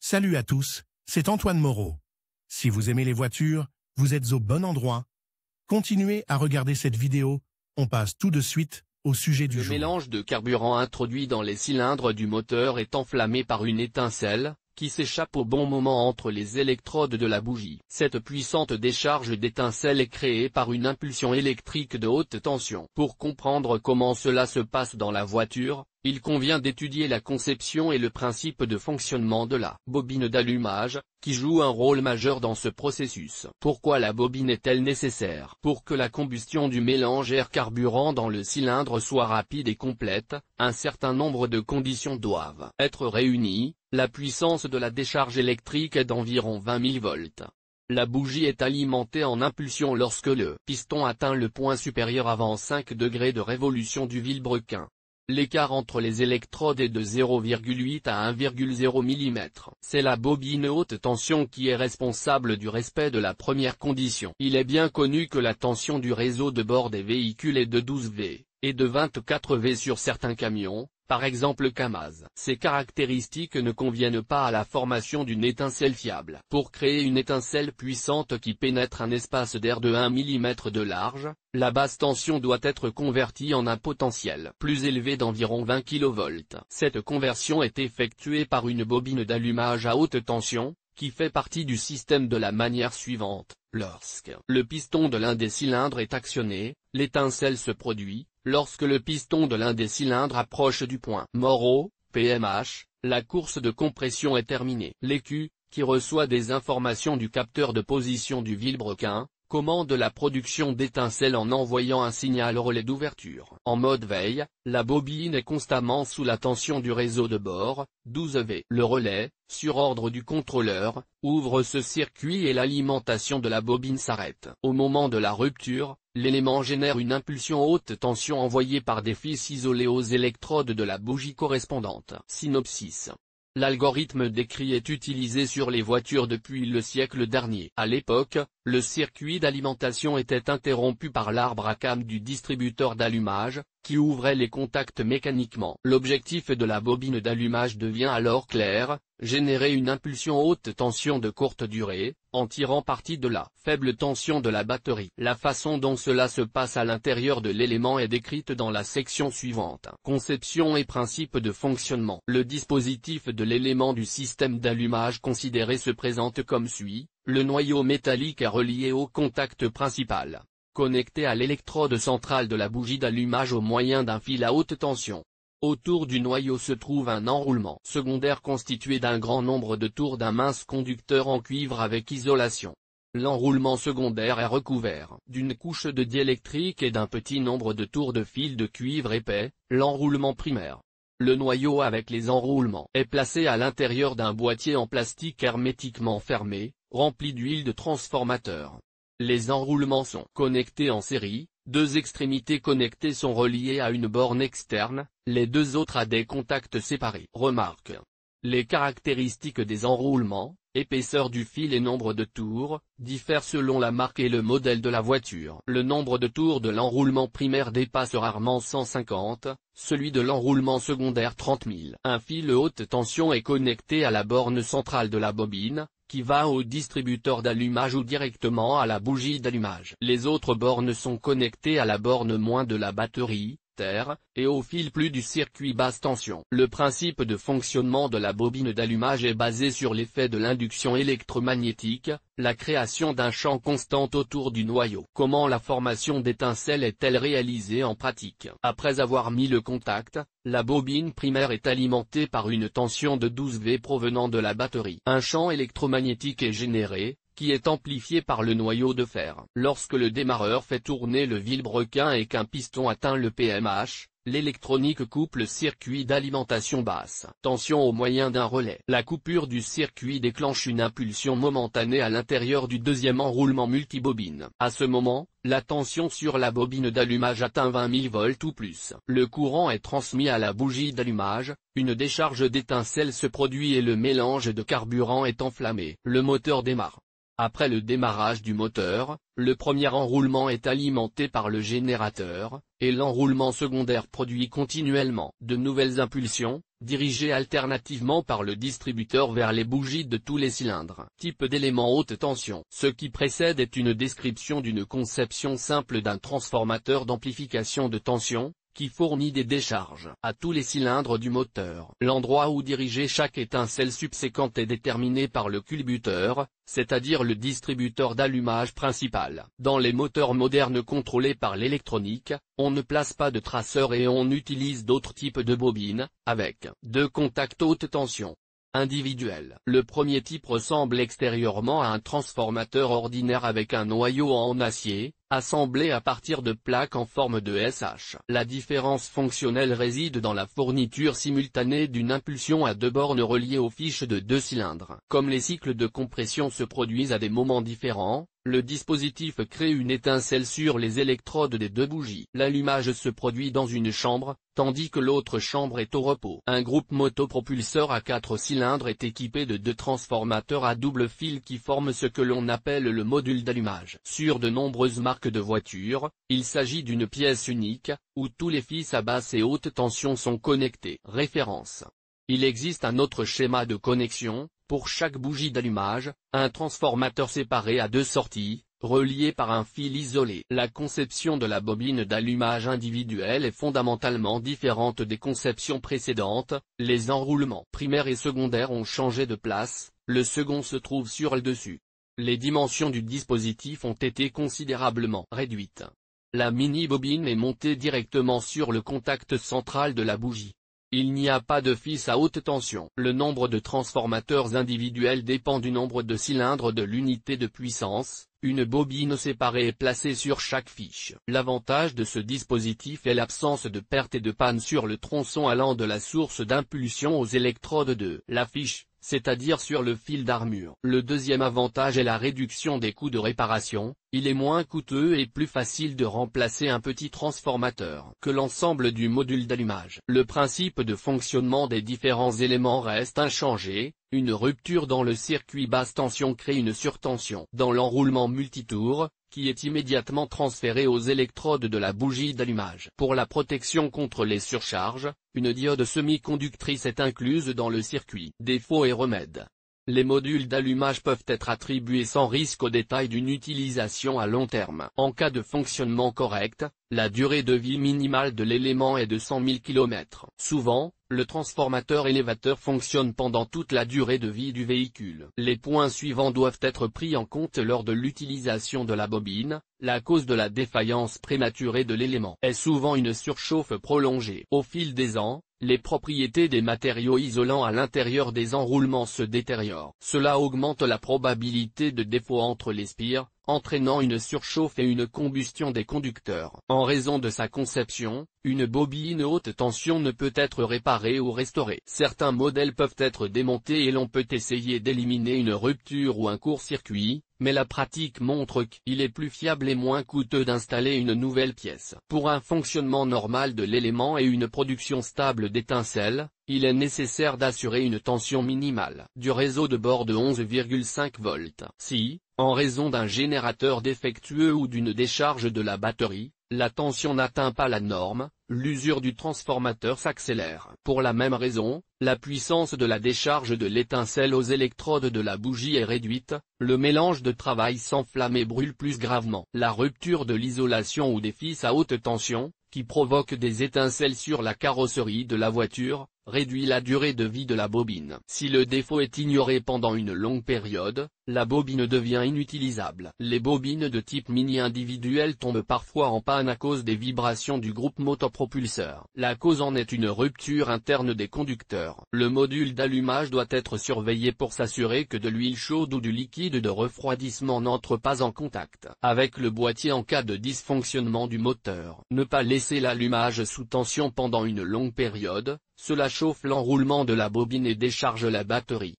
Salut à tous, c'est Antoine Moreau. Si vous aimez les voitures, vous êtes au bon endroit. Continuez à regarder cette vidéo, on passe tout de suite au sujet du jour. Le mélange de carburant introduit dans les cylindres du moteur est enflammé par une étincelle, qui s'échappe au bon moment entre les électrodes de la bougie. Cette puissante décharge d'étincelle est créée par une impulsion électrique de haute tension. Pour comprendre comment cela se passe dans la voiture, il convient d'étudier la conception et le principe de fonctionnement de la bobine d'allumage, qui joue un rôle majeur dans ce processus. Pourquoi la bobine est-elle nécessaire? Pour que la combustion du mélange air-carburant dans le cylindre soit rapide et complète, un certain nombre de conditions doivent être réunies. La puissance de la décharge électrique est d'environ 20 000 volts. La bougie est alimentée en impulsion lorsque le piston atteint le point supérieur avant 5 degrés de révolution du vilebrequin. L'écart entre les électrodes est de 0,8 à 1,0 mm. C'est la bobine haute tension qui est responsable du respect de la première condition. Il est bien connu que la tension du réseau de bord des véhicules est de 12 V, et de 24 V sur certains camions, par exemple Kamaz. Ces caractéristiques ne conviennent pas à la formation d'une étincelle fiable. Pour créer une étincelle puissante qui pénètre un espace d'air de 1 mm de large, la basse tension doit être convertie en un potentiel plus élevé d'environ 20 kV. Cette conversion est effectuée par une bobine d'allumage à haute tension, qui fait partie du système de la manière suivante. Lorsque le piston de l'un des cylindres est actionné, l'étincelle se produit. Lorsque le piston de l'un des cylindres approche du point mort, PMH, la course de compression est terminée. L'écu, qui reçoit des informations du capteur de position du vilebrequin, commande la production d'étincelles en envoyant un signal au relais d'ouverture. En mode veille, la bobine est constamment sous la tension du réseau de bord, 12 V. Le relais, sur ordre du contrôleur, ouvre ce circuit et l'alimentation de la bobine s'arrête. Au moment de la rupture, l'élément génère une impulsion haute tension envoyée par des fils isolés aux électrodes de la bougie correspondante. Synopsis. L'algorithme décrit est utilisé sur les voitures depuis le siècle dernier. À l'époque, le circuit d'alimentation était interrompu par l'arbre à cam du distributeur d'allumage, qui ouvrait les contacts mécaniquement. L'objectif de la bobine d'allumage devient alors clair, générer une impulsion haute tension de courte durée, en tirant parti de la faible tension de la batterie. La façon dont cela se passe à l'intérieur de l'élément est décrite dans la section suivante. Conception et principe de fonctionnement. Le dispositif de l'élément du système d'allumage considéré se présente comme suit. Le noyau métallique est relié au contact principal, connecté à l'électrode centrale de la bougie d'allumage au moyen d'un fil à haute tension. Autour du noyau se trouve un enroulement secondaire constitué d'un grand nombre de tours d'un mince conducteur en cuivre avec isolation. L'enroulement secondaire est recouvert d'une couche de diélectrique et d'un petit nombre de tours de fil de cuivre épais, l'enroulement primaire. Le noyau avec les enroulements est placé à l'intérieur d'un boîtier en plastique hermétiquement fermé, rempli d'huile de transformateur. Les enroulements sont connectés en série, deux extrémités connectées sont reliées à une borne externe, les deux autres à des contacts séparés. Remarque. Les caractéristiques des enroulements, épaisseur du fil et nombre de tours, diffèrent selon la marque et le modèle de la voiture. Le nombre de tours de l'enroulement primaire dépasse rarement 150, celui de l'enroulement secondaire 30 000. Un fil haute tension est connecté à la borne centrale de la bobine, qui va au distributeur d'allumage ou directement à la bougie d'allumage. Les autres bornes sont connectées à la borne moins de la batterie, terre, et au fil plus du circuit basse tension. Le principe de fonctionnement de la bobine d'allumage est basé sur l'effet de l'induction électromagnétique, la création d'un champ constant autour du noyau. Comment la formation d'étincelles est-elle réalisée en pratique? Après avoir mis le contact, la bobine primaire est alimentée par une tension de 12 V provenant de la batterie. Un champ électromagnétique est généré, qui est amplifié par le noyau de fer. Lorsque le démarreur fait tourner le vilebrequin et qu'un piston atteint le PMH, l'électronique coupe le circuit d'alimentation basse tension au moyen d'un relais. La coupure du circuit déclenche une impulsion momentanée à l'intérieur du deuxième enroulement multibobine. À ce moment, la tension sur la bobine d'allumage atteint 20 000 volts ou plus. Le courant est transmis à la bougie d'allumage, une décharge d'étincelles se produit et le mélange de carburant est enflammé. Le moteur démarre. Après le démarrage du moteur, le premier enroulement est alimenté par le générateur, et l'enroulement secondaire produit continuellement de nouvelles impulsions, dirigés alternativement par le distributeur vers les bougies de tous les cylindres. Type d'élément haute tension. Ce qui précède est une description d'une conception simple d'un transformateur d'amplification de tension, qui fournit des décharges à tous les cylindres du moteur. L'endroit où diriger chaque étincelle subséquente est déterminé par le culbuteur, c'est-à-dire le distributeur d'allumage principal. Dans les moteurs modernes contrôlés par l'électronique, on ne place pas de traceur et on utilise d'autres types de bobines, avec deux contacts haute tension individuel. Le premier type ressemble extérieurement à un transformateur ordinaire avec un noyau en acier, assemblé à partir de plaques en forme de SH. La différence fonctionnelle réside dans la fourniture simultanée d'une impulsion à deux bornes reliées aux fiches de deux cylindres. Comme les cycles de compression se produisent à des moments différents, le dispositif crée une étincelle sur les électrodes des deux bougies. L'allumage se produit dans une chambre, tandis que l'autre chambre est au repos. Un groupe motopropulseur à 4 cylindres est équipé de deux transformateurs à double fil qui forment ce que l'on appelle le module d'allumage. Sur de nombreuses marques de voitures, il s'agit d'une pièce unique, où tous les fils à basse et haute tension sont connectés. Référence. Il existe un autre schéma de connexion. Pour chaque bougie d'allumage, un transformateur séparé à deux sorties, relié par un fil isolé. La conception de la bobine d'allumage individuelle est fondamentalement différente des conceptions précédentes. Les enroulements primaires et secondaires ont changé de place, le second se trouve sur le dessus. Les dimensions du dispositif ont été considérablement réduites. La mini-bobine est montée directement sur le contact central de la bougie. Il n'y a pas de fils à haute tension. Le nombre de transformateurs individuels dépend du nombre de cylindres de l'unité de puissance. Une bobine séparée est placée sur chaque fiche. L'avantage de ce dispositif est l'absence de perte et de panne sur le tronçon allant de la source d'impulsion aux électrodes de la fiche, c'est-à-dire sur le fil d'armure. Le deuxième avantage est la réduction des coûts de réparation. Il est moins coûteux et plus facile de remplacer un petit transformateur que l'ensemble du module d'allumage. Le principe de fonctionnement des différents éléments reste inchangé. Une rupture dans le circuit basse tension crée une surtension dans l'enroulement multitour, qui est immédiatement transféré aux électrodes de la bougie d'allumage. Pour la protection contre les surcharges, une diode semi-conductrice est incluse dans le circuit. Défauts et remèdes. Les modules d'allumage peuvent être attribués sans risque au détail d'une utilisation à long terme. En cas de fonctionnement correct, la durée de vie minimale de l'élément est de 100 000 km. Souvent, le transformateur élévateur fonctionne pendant toute la durée de vie du véhicule. Les points suivants doivent être pris en compte lors de l'utilisation de la bobine. La cause de la défaillance prématurée de l'élément est souvent une surchauffe prolongée. Au fil des ans, les propriétés des matériaux isolants à l'intérieur des enroulements se détériorent. Cela augmente la probabilité de défaut entre les spires, entraînant une surchauffe et une combustion des conducteurs. En raison de sa conception, une bobine haute tension ne peut être réparée ou restaurée. Certains modèles peuvent être démontés et l'on peut essayer d'éliminer une rupture ou un court-circuit, mais la pratique montre qu'il est plus fiable et moins coûteux d'installer une nouvelle pièce. Pour un fonctionnement normal de l'élément et une production stable d'étincelles, il est nécessaire d'assurer une tension minimale du réseau de bord de 11,5 volts. Si, en raison d'un générateur défectueux ou d'une décharge de la batterie, la tension n'atteint pas la norme, l'usure du transformateur s'accélère. Pour la même raison, la puissance de la décharge de l'étincelle aux électrodes de la bougie est réduite, le mélange de travail s'enflamme et brûle plus gravement. La rupture de l'isolation ou des fils à haute tension, qui provoque des étincelles sur la carrosserie de la voiture, réduit la durée de vie de la bobine. Si le défaut est ignoré pendant une longue période, la bobine devient inutilisable. Les bobines de type mini individuel tombent parfois en panne à cause des vibrations du groupe motopropulseur. La cause en est une rupture interne des conducteurs. Le module d'allumage doit être surveillé pour s'assurer que de l'huile chaude ou du liquide de refroidissement n'entre pas en contact avec le boîtier en cas de dysfonctionnement du moteur. Ne pas laisser l'allumage sous tension pendant une longue période, cela chauffe l'enroulement de la bobine et décharge la batterie.